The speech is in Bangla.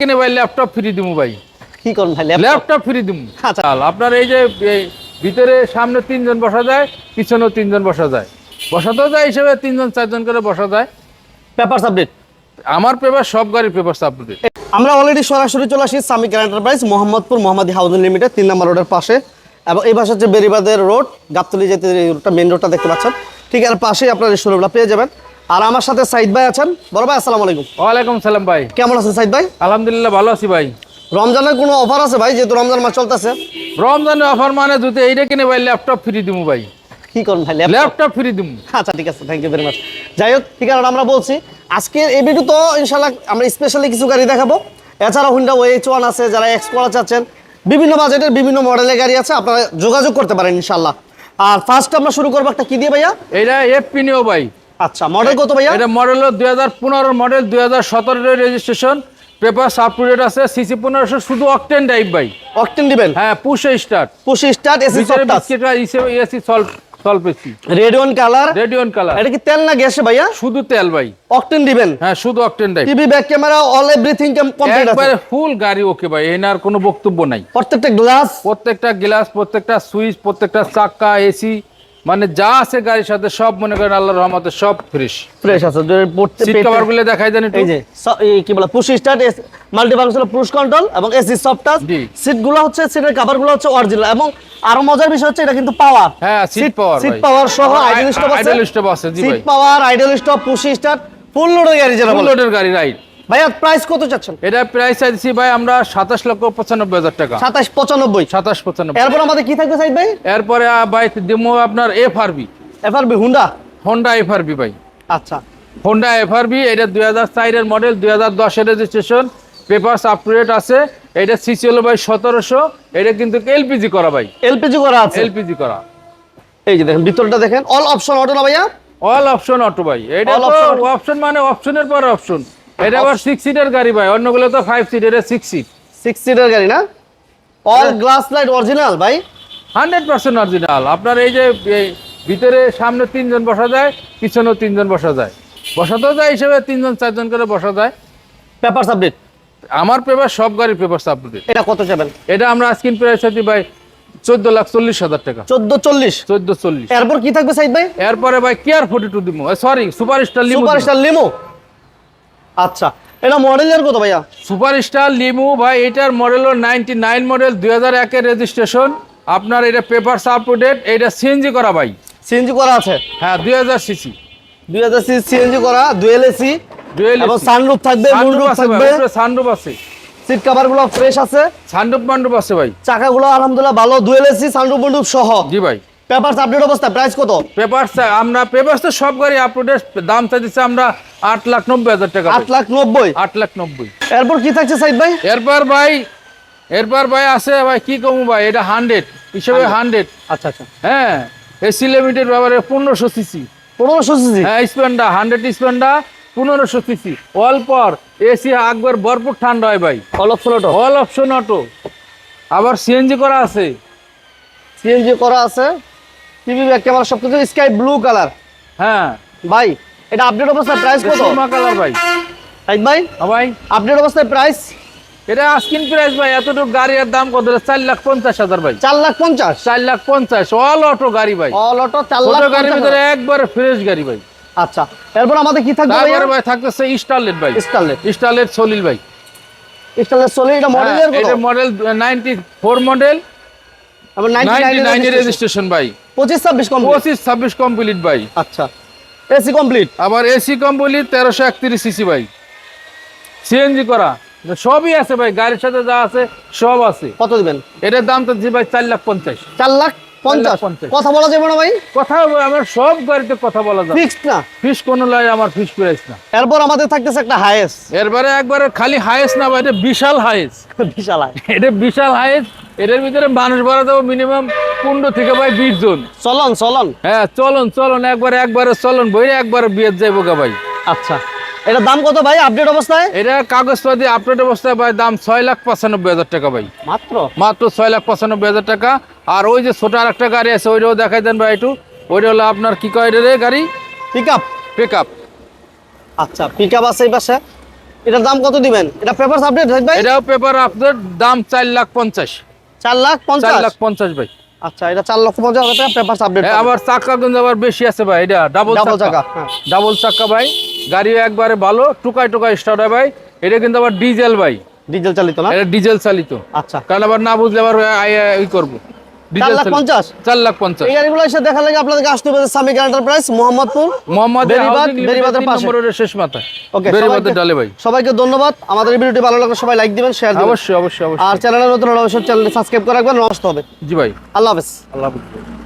কিনে ভাই ল্যাপটপ ফ্রি দিমু ভাই। কি করুন ভাই? ল্যাপটপ ফ্রি দিমু। আচ্ছা, আপনার এই যে ভিতরে সামনে 3 জন বসা যায়, পিছনেও 3 জন বসা যায়, বসাতেও যায় হিসেবে 3 জন 4 জন করে বসা যায়। পেপারস আপডেট, আমার পেপার সব গাড়ির পেপারস আপডেট। আমরা অলরেডি সরাসরি চলে আসি সামিক এন্টারপ্রাইজ মোহাম্মদপুর মোহাম্মদী হাউজিং লিমিটেড 3 নম্বর রোডের পাশে, এবং এই পাশে হচ্ছে বেরিবাদের রোড, গাবতলী যেতে রোডটা মেইন রোডটা দেখতে পাচ্ছেন, ঠিক আর পাশেই আপনার এই শোরুমটা পেয়ে যাবেন। আর আমার সাথে সাইদ ভাই আছেন। বড় ভাই আসসালামু আলাইকুম। ওয়ালাইকুম সালাম ভাই, কেমন আছেন সাইদ ভাই? আলহামদুলিল্লাহ ভালো আছি ভাই। রমজানের কোনো অফার আছে ভাই? যেহেতু রমজান মাস চলতেছে। রমজানের অফার মানে যদি এইটা কিনে ভাই ল্যাপটপ ফ্রি দিমু ভাই। কি করুন ভাই? ল্যাপটপ ফ্রি দিমু। আচ্ছা ঠিক আছে, থ্যাংক ইউ ভেরি মাচ। যাই হোক, ঠিক আছে, আমরা বলছি আজকের এই ভিডিও তো ইনশাল্লাহ আমরা স্পেশালি কিছু গাড়ি দেখাবো। এছাড়া হুন্ডা OH1 আছে, যারা এক্স করা চাচ্ছেন, বিভিন্ন বাজেটের বিভিন্ন মডেলের গাড়ি আছে, আপনারা যোগাযোগ করতে পারেন ইনশাল্লাহ। আর ফার্স্ট আমরা শুরু করবো একটা কি দিয়ে ভাইয়া? এটা এফপি নিও ভাই। আচ্ছা, মডেল কত ভাইয়া? এটা মডেল হলো 2015 model, 2017 registration, paper up to date আছে, সিসি 1500, শুধু অকটেন ড্রাইভ ভাই। অকটেন দিবেন? হ্যাঁ, push start, AC soft touch, AC solve AC, radiant colour. Radiant colour. এটা কি তেল না গ্যাসে ভাইয়া? শুধু তেল ভাই। অকটেন দিবেন? হ্যাঁ, শুধু octane drive. TV, back camera, all everything complete আছে? একবারে ফুল গাড়ি ওকে ভাই, এনার কোনো বক্তব্য নাই। প্রত্যেকটা গ্লাস, প্রত্যেকটা গ্লাস, প্রত্যেকটা সুইচ, প্রত্যেকটা চাকা, এসি, মানে যা আছে গাড়ির সাথে সব মনে করেন আল্লাহর রহমতে সব ফ্রেশ আছে। সিট কভার গুলো দেখাই দেন একটু। এই যে কি বলে, push start, multi functional push control এবং এসি সফট টাচ। সিট গুলো হচ্ছে, সিটের কভার গুলো হচ্ছে অরিজিনাল, এবং আরো মজার বিষয় হচ্ছে এটা কিন্তু পাওয়ার। হ্যাঁ, সিট পাওয়ার, সিট পাওয়ার সহ আইডল স্টপ আছে। আইডল স্টপ আছে জি ভাই। Seat power, idle stop, push start, full লোডের গাড়ি যেটা বলে। ফুল লোডের গাড়ি, রাইট। ভাইয়া প্রাইস কত চাচ্ছেন? এটা প্রাইস চাইছি ভাই আমরা 27,95,000 টাকা। 27,95। 27,95। এরপর আমাদের কি থাকবে সাইদ ভাই? এরপরে ভাই দিমু আপনার এফআরবি হুন্ডা। হোন্ডা এফআরবি ভাই। আচ্ছা, হোন্ডা এফআরবি, এটা 2004 এর মডেল, 2010 এর registration, papers up to date আছে। এটা সিসি হলো ভাই 1700। এটা কিন্তু এলপিজি করা ভাই। এলপিজি করা আছে? এলপিজি করা। এই যে দেখেন ভিতরটা দেখেন, অল অপশন অটো না ভাইয়া? অল অপশন অটো ভাই। এটা তো অপশন মানে অপশনের পর অপশন। এটা আবার 6 সিটের গাড়ি ভাই, অন্যগুলো তো 5 সিট, এটা 6 সিট। 6 সিটের গাড়ি না? অল গ্লাস লাইট অরিজিনাল ভাই? 100% অরিজিনাল। আপনার এই যে ভিতরে সামনে 3 জন বসা যায়, পিছনেও 3 জন বসা যায়, বসাতেও যায় হিসেবে 3 জন 4 জন করে বসা যায়। Papers update? আমার পেপার সব গাড়ির পেপার আপডেট। এটা কত যাবেন? এটা আমরা স্ক্রিন প্রাইস আছি ভাই 14,40,000 টাকা। 1440? 1440। এরপর কি থাকবে সাইদ ভাই? এরপরে ভাই কেয়ার 42 দিমু, সরি সুপারস্টার লিমু। সুপারস্টার লিমো? আচ্ছা, এটা মডেলের কত ভাইয়া? সুপারস্টার লিমু ভাই, এটার মডেল হলো 99 মডেল, 2001 এর রেজিস্ট্রেশন। আপনার এটা পেপার আপ টু ডেট, এটা সিএনজি করা ভাই। সিএনজি করা আছে? হ্যাঁ, 2000 সিসি। 2000 সিসি সিএনজি করা, ডুয়েল এসি, এবং সানরুফ থাকবে, মুনরুফ থাকবে, সানরুফ আছে। সিট কভার গুলো ফ্রেশ আছে, সানরুফ মানরুফ আছে ভাই। চাকাগুলো আলহামদুলিল্লাহ ভালো, ডুয়েল এসি, সানরুফ মুনরুফ সহ। জি ভাই। পেপারস আপডেট অবস্থা, প্রাইস কত? পেপারস আমরা পেপারস তো সব গাড়ি আপ টু ডেট, দাম চাইছি আমরা 8,90,000 টাকা। 8,90,000? 8,90,000। এরপর কি থাকছে সাইদ ভাই? এরপর ভাই আছে ভাই, কি কমু ভাই, এটা 100 হিসেবে 100। আচ্ছা আচ্ছা, হ্যাঁ, এসি লিমিটেড ব্যাপারে 1500 সিসি। 1500 সিসি? হ্যাঁ, স্পেন্ডা 100 স্পেন্ডা 1500 সিসি। অল পর এসি একবার ভরপুর ঠান্ডা হয় ভাই। All option auto? All option auto. আবার সিএনজি করা আছে। সিএনজি করা আছে, টিভি, ব্যাক ক্যামেরা সবকিছু স্কাই ব্লু কালার। হ্যাঁ ভাই এটা আপডেট অবস্থায় প্রাইস কত? সুরমা কালার ভাই। সাইদ ভাই ভাই আপডেট অবস্থায় প্রাইস? এটা স্ক্রিন প্রাইস ভাই, এতটুকু গাড়ির দাম কত? 4,50,000 ভাই। 4,50,000? 4,50,000 অল অটো গাড়ি ভাই। অল অটো ছোট গাড়ির 4,50,000? ভিতরে একবার ফ্রেশ গাড়ি ভাই। আচ্ছা, এরপর আমাদের কি থাকবে ভাই? তারপরে ভাই থাকতেছে স্টারলেট ভাই। স্টারলেট সলিল ভাই। স্টারলেট সলিড, এটা মডেলের কত? এটা মডেল 94 মডেল, আবার 99 রেজিস্ট্রেশন ভাই। 25-26 কমপ্লিট? 25-26 কমপ্লিট ভাই। আচ্ছা, এসি কমপ্লিট? আবার এসি কমপ্লিট 1331 সিসি ভাই, সিএনজি করা, সবই আছে ভাই, গাড়ির সাথে যা আছে সব আছে। কত দিবেন? এটার দাম তো জি ভাই 4,50,000। 4,50,000? কথা বলা যাবে না ভাই? কথা আমার সব গাড়িতে কথা বলা যায়, ফিক্সড না? ফিক্স কোনো লাই, আমার ফিক্স প্রাইস না। এরপর আমাদের থাকতেছে একটা হাইয়েস্ট। এরপরে একবারে খালি হাইয়েস্ট না ভাই, এটা বিশাল হাইয়েস্ট। বিশাল হাই? এটা বিশাল হাইয়েস্ট। এটার ভিতরে মানুষ ভরা দেবো মিনিমাম 15 থেকে ভাই 20 জন। চলন? হ্যাঁ, চলন একবারে চলন বইরে একবারে বিয়ে যাইবো গা ভাই। আচ্ছা, এটার দাম কত ভাই আপডেট অবস্থায়? এটা কাগজপাতি আপডেট অবস্থায় ভাই দাম 6,95,000 টাকা ভাই। মাত্র 6,95,000 টাকা। আর ওই যে ছোট আরেকটা গাড়ি আছে, ওইটাও দেখাই দেন ভাই একটু। ওইটা হলো আপনার কি কয় রে গাড়ি? পিকআপ। পিকআপ। আচ্ছা, পিকআপ আছে এই পাশে। এটার দাম কত দিবেন? এটা পেপারস আপডেট ভাই? এটাও পেপার আপডেট, দাম 4,50,000। 4,50,000? 4,50,000 ভাই। আচ্ছা, এটা 4,50,000 টাকা পেপারস আপডেট। আবার চাকা কিন্তু আবার বেশি আছে ভাই, এটা ডাবল চাকা। হ্যাঁ। ডাবল চাকা ভাই, গাড়িও একবারে ভালো, টুকায় টুকায় স্টার্ট হয় ভাই। এটা কিন্তু আবার ডিজেল ভাই, ডিজেল চালিত না? এটা ডিজেল চালিত। আচ্ছা, কারণ আবার না বুঝলে আবার ই করবো। 4,50,000? 4,50,000। এই গাড়িগুলো এসে দেখা লাগে আপনাদেরকে আসতে হবে সামিক এন্টারপ্রাইজ, মোহাম্মদপুর, মোহাম্মদ বেরিবাদের পাশে। নম্বরের শেষ মাথায়, ওকে, বেরিবাদের ডালে ভাই। সবাইকে ধন্যবাদ। আমাদের এই ভিডিওটি ভালো লাগলে সবাই লাইক দিবেন, শেয়ার দিবেন। অবশ্যই অবশ্যই আর অবশ্যই। চ্যানেলে নতুন হলে অবশ্যই চ্যানেলটি সাবস্ক্রাইব করে রাখবেন। নমস্তে হবে। জি ভাই, আল্লাহ হাফেজ। আল্লাহ হাফেজ।